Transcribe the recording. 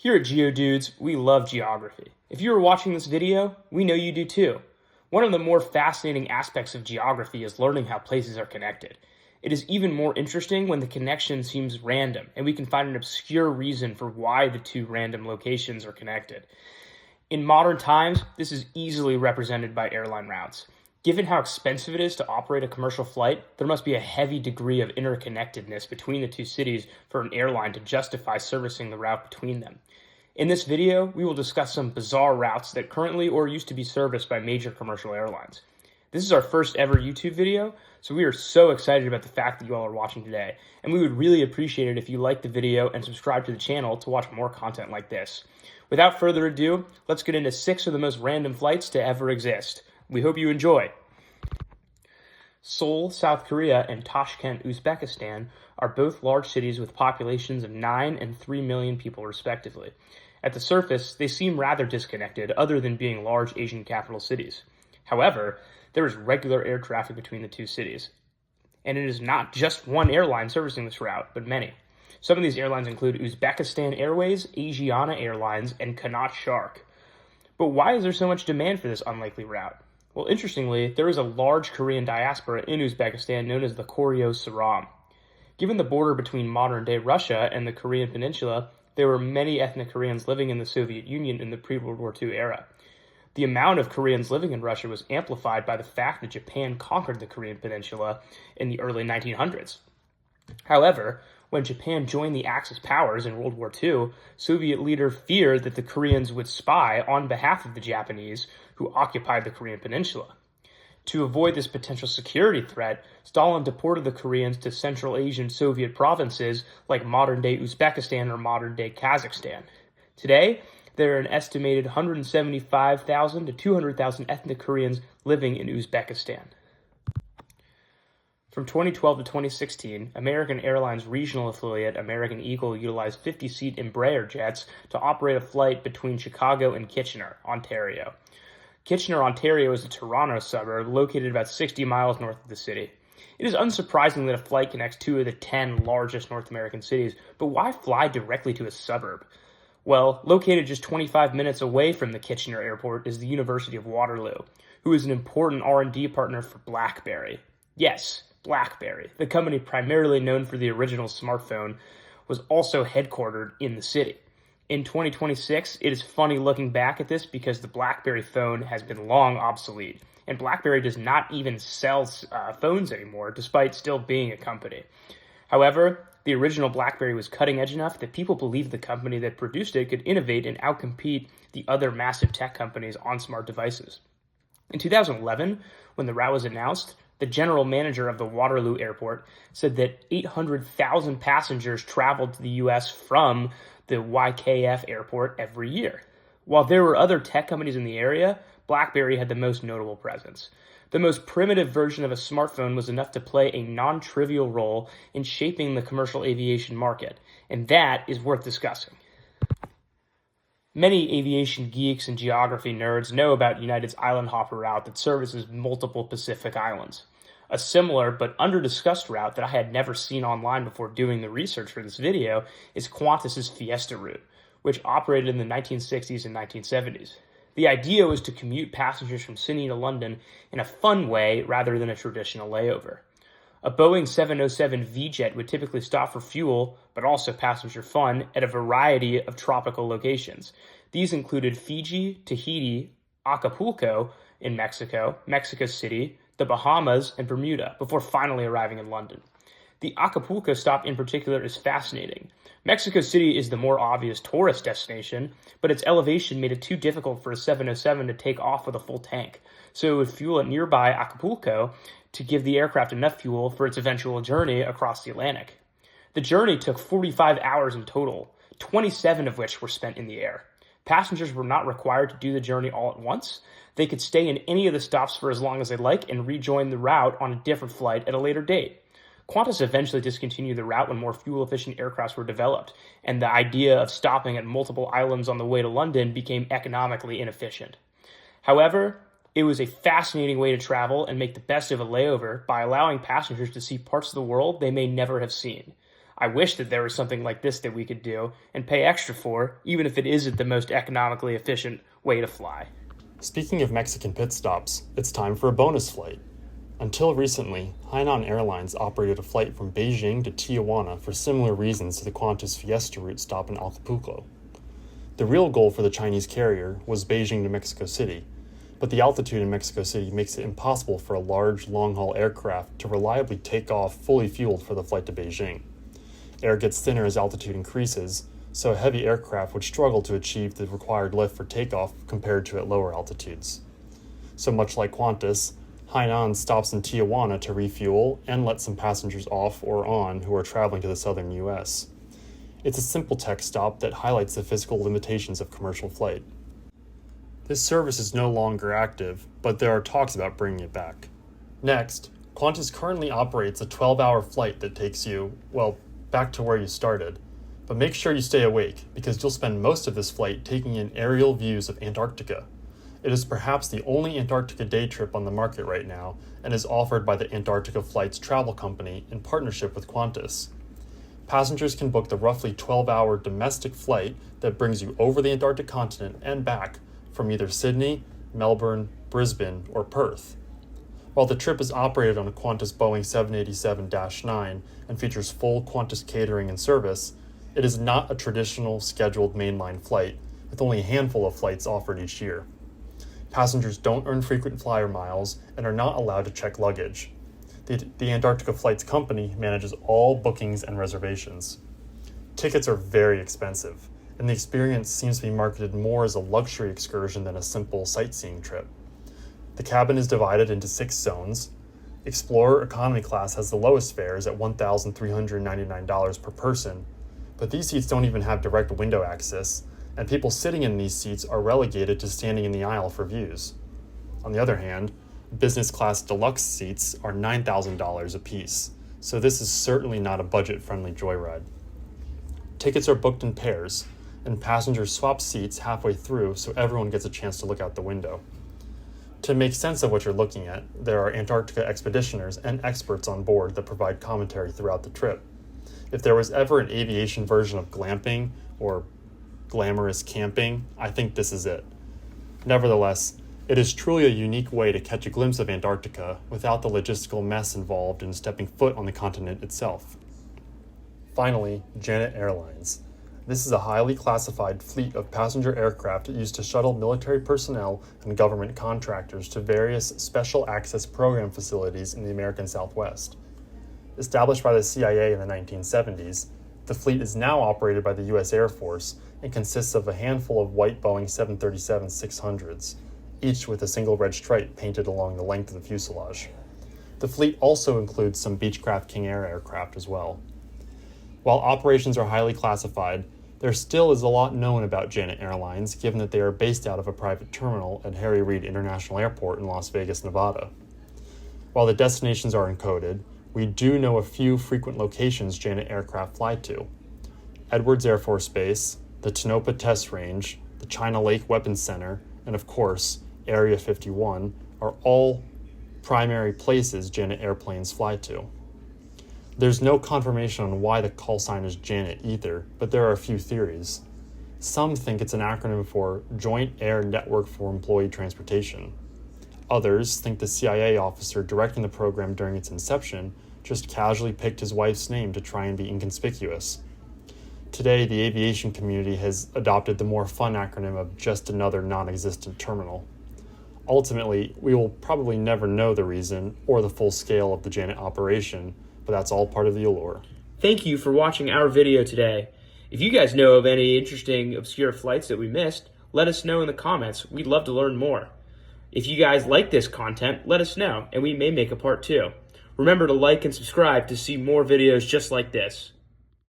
Here at GeoDudes, we love geography. If you are watching this video, we know you do too. One of the more fascinating aspects of geography is learning how places are connected. It is even more interesting when the connection seems random and we can find an obscure reason for why the two random locations are connected. In modern times, this is easily represented by airline routes. Given how expensive it is to operate a commercial flight, there must be a heavy degree of interconnectedness between the two cities for an airline to justify servicing the route between them. In this video, we will discuss some bizarre routes that currently or used to be serviced by major commercial airlines. This is our first ever YouTube video, so we are so excited about the fact that you all are watching today, and we would really appreciate it if you liked the video and subscribe to the channel to watch more content like this. Without further ado, let's get into 6 of the most random flights to ever exist. We hope you enjoy. Seoul, South Korea, and Tashkent, Uzbekistan are both large cities with populations of 9 and 3 million people respectively. At the surface, they seem rather disconnected other than being large Asian capital cities. However, there is regular air traffic between the two cities. And it is not just one airline servicing this route, but many. Some of these airlines include Uzbekistan Airways, Asiana Airlines, and Qanot Shark. But why is there so much demand for this unlikely route? Well, interestingly, there is a large Korean diaspora in Uzbekistan known as the Koryo Saram. Given the border between modern-day Russia and the Korean peninsula, there were many ethnic Koreans living in the Soviet Union in the pre-World War II era. The amount of Koreans living in Russia was amplified by the fact that Japan conquered the Korean peninsula in the early 1900s. However, when Japan joined the Axis powers in World War II, Soviet leaders feared that the Koreans would spy on behalf of the Japanese who occupied the Korean peninsula. To avoid this potential security threat, Stalin deported the Koreans to Central Asian Soviet provinces like modern-day Uzbekistan or modern-day Kazakhstan. Today, there are an estimated 175,000 to 200,000 ethnic Koreans living in Uzbekistan. From 2012 to 2016, American Airlines regional affiliate American Eagle utilized 50-seat Embraer jets to operate a flight between Chicago and Kitchener, Ontario. Kitchener, Ontario is a Toronto suburb located about 60 miles north of the city. It is unsurprising that a flight connects 2 of the 10 largest North American cities, but why fly directly to a suburb? Well, located just 25 minutes away from the Kitchener airport is the University of Waterloo, who is an important R&D partner for BlackBerry. Yes, BlackBerry, the company primarily known for the original smartphone, was also headquartered in the city. In 2026, it is funny looking back at this because the BlackBerry phone has been long obsolete, and BlackBerry does not even sell phones anymore, despite still being a company. However, the original BlackBerry was cutting edge enough that people believed the company that produced it could innovate and outcompete the other massive tech companies on smart devices. In 2011, when the route was announced, the general manager of the Waterloo Airport said that 800,000 passengers traveled to the U.S. from the YKF airport every year. While there were other tech companies in the area, BlackBerry had the most notable presence. The most primitive version of a smartphone was enough to play a non-trivial role in shaping the commercial aviation market, and that is worth discussing. Many aviation geeks and geography nerds know about United's island hopper route that services multiple Pacific islands. A similar but under-discussed route that I had never seen online before doing the research for this video is Qantas's Fiesta route, which operated in the 1960s and 1970s. The idea was to commute passengers from Sydney to London in a fun way rather than a traditional layover. A Boeing 707 V-Jet would typically stop for fuel, but also passenger fun, at a variety of tropical locations. These included Fiji, Tahiti, Acapulco in Mexico, Mexico City, the Bahamas, and Bermuda, before finally arriving in London. The Acapulco stop in particular is fascinating. Mexico City is the more obvious tourist destination, but its elevation made it too difficult for a 707 to take off with a full tank, so it would fuel at nearby Acapulco to give the aircraft enough fuel for its eventual journey across the Atlantic. The journey took 45 hours in total, 27 of which were spent in the air. Passengers were not required to do the journey all at once. They could stay in any of the stops for as long as they like and rejoin the route on a different flight at a later date. Qantas eventually discontinued the route when more fuel-efficient aircrafts were developed, and the idea of stopping at multiple islands on the way to London became economically inefficient. However, it was a fascinating way to travel and make the best of a layover by allowing passengers to see parts of the world they may never have seen. I wish that there was something like this that we could do and pay extra for, even if it isn't the most economically efficient way to fly. Speaking of Mexican pit stops, it's time for a bonus flight. Until recently, Hainan Airlines operated a flight from Beijing to Tijuana for similar reasons to the Qantas Fiesta route stop in Acapulco. The real goal for the Chinese carrier was Beijing to Mexico City, but the altitude in Mexico City makes it impossible for a large, long-haul aircraft to reliably take off fully fueled for the flight to Beijing. Air gets thinner as altitude increases, so a heavy aircraft would struggle to achieve the required lift for takeoff compared to at lower altitudes. So much like Qantas, Hainan stops in Tijuana to refuel and let some passengers off or on who are traveling to the southern U.S. It's a simple tech stop that highlights the physical limitations of commercial flight. This service is no longer active, but there are talks about bringing it back. Next, Qantas currently operates a 12-hour flight that takes you, well, back to where you started. But make sure you stay awake, because you'll spend most of this flight taking in aerial views of Antarctica. It is perhaps the only Antarctica day trip on the market right now, and is offered by the Antarctica Flights Travel Company in partnership with Qantas. Passengers can book the roughly 12-hour domestic flight that brings you over the Antarctic continent and back from either Sydney, Melbourne, Brisbane, or Perth. While the trip is operated on a Qantas Boeing 787-9 and features full Qantas catering and service, it is not a traditional scheduled mainline flight, with only a handful of flights offered each year. Passengers don't earn frequent flyer miles and are not allowed to check luggage. The Antarctica Flights Company manages all bookings and reservations. Tickets are very expensive, and the experience seems to be marketed more as a luxury excursion than a simple sightseeing trip. The cabin is divided into 6 zones. Explorer Economy Class has the lowest fares at $1,399 per person, but these seats don't even have direct window access, and people sitting in these seats are relegated to standing in the aisle for views. On the other hand, business class deluxe seats are $9,000 apiece, so this is certainly not a budget-friendly joyride. Tickets are booked in pairs, and passengers swap seats halfway through so everyone gets a chance to look out the window. To make sense of what you're looking at, there are Antarctica expeditioners and experts on board that provide commentary throughout the trip. If there was ever an aviation version of glamping, or glamorous camping, I think this is it. Nevertheless, it is truly a unique way to catch a glimpse of Antarctica without the logistical mess involved in stepping foot on the continent itself. Finally, Janet Airlines. This is a highly classified fleet of passenger aircraft used to shuttle military personnel and government contractors to various special access program facilities in the American Southwest. Established by the CIA in the 1970s, the fleet is now operated by the U.S. Air Force and consists of a handful of white Boeing 737-600s, each with a single red stripe painted along the length of the fuselage. The fleet also includes some Beechcraft King Air aircraft as well. While operations are highly classified, there still is a lot known about Janet Airlines, given that they are based out of a private terminal at Harry Reid International Airport in Las Vegas, Nevada. While the destinations are encoded, we do know a few frequent locations Janet aircraft fly to. Edwards Air Force Base, the Tonopah Test Range, the China Lake Weapons Center, and of course, Area 51 are all primary places Janet airplanes fly to. There's no confirmation on why the call sign is Janet either, but there are a few theories. Some think it's an acronym for Joint Air Network for Employee Transportation. Others think the CIA officer directing the program during its inception just casually picked his wife's name to try and be inconspicuous. Today, the aviation community has adopted the more fun acronym of just another non-existent terminal. Ultimately, we will probably never know the reason or the full scale of the Janet operation, but that's all part of the allure. Thank you for watching our video today. If you guys know of any interesting, obscure flights that we missed, let us know in the comments. We'd love to learn more. If you guys like this content, let us know, and we may make a part 2. Remember to like and subscribe to see more videos just like this.